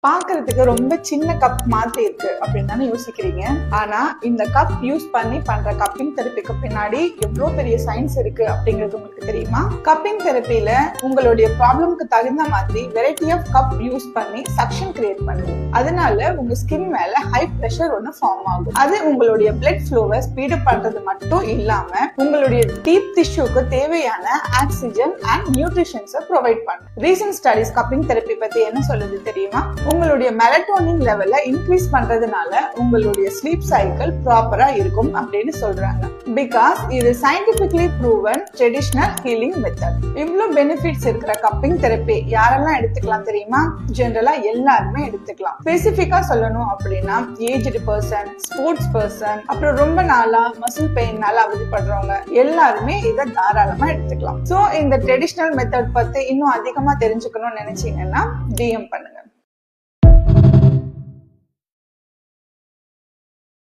பாக்குறதுக்கு ரொம்ப சின்ன கப் மாதிரி இருக்கு அப்படின்னு தானே யோசிக்கிறீங்க. ஆனா இந்த கப் யூஸ் பண்ணி பண்ற கப்பிங் தெரப்பிக்கு பின்னாடி எவ்வளவு பெரிய சயின்ஸ் இருக்கு அப்படிங்கிறது உங்களுக்கு தெரியுமா? கப்பிங் தெரப்பில உங்களுடைய ப்ராப்ளம்க்கு தகுந்த மாதிரி வெரைட்டி ஆஃப் கப் யூஸ் பண்ணி சக்ஷன் கிரியேட் பண்ணுவோம். அதனால உங்க ஸ்கின் மேல ஹை பிரஷர் ஒன்னு ஃபார்ம் ஆகும். அது உங்களுடைய பிளட் ஃப்ளோவை ஸ்பீட் பண்றது மட்டும் இல்லாம உங்களுடைய டீப் டிஷ்யூக்கு தேவையான ஆக்சிஜன் அண்ட் நியூட்ரிஷன்ஸை ப்ரொவைட் பண்ணும். ரீசன்ட் ஸ்டடிஸ் கப்பிங் தெரப்பி பத்தி என்ன சொல்லுது தெரியுமா? உங்களுடைய மெலட்டோனின் லெவல்ல இன்க்ரீஸ் பண்றதுனால உங்களுடைய ஸ்லீப் சைக்கிள் ப்ராப்பரா இருக்கும் அப்படின்னு சொல்றாங்க. பிகாஸ் இது scientifically proven traditional healing method. இவ்வளவு பெனிஃபிட்ஸ் இருக்கிற கப்பிங் தெரப்பி யாரெல்லாம் எடுத்துக்கலாம் தெரியுமா? ஜெனரலா எல்லாருமே எடுத்துக்கலாம். ஸ்பெசிபிக்கா சொல்லணும் அப்படின்னா ஏஜ்டு பர்சன், ஸ்போர்ட்ஸ் பர்சன், அப்புறம் ரொம்ப நாளா மசில் பெயின்னால அவதிப்படுறவங்க எல்லாருமே இதை தாராளமா எடுத்துக்கலாம். சோ இந்த ட்ரெடிஷனல் மெத்தட் பத்தி இன்னும் அதிகமா தெரிஞ்சுக்கணும்னு நினைச்சீங்கன்னா DM பண்ணுங்க.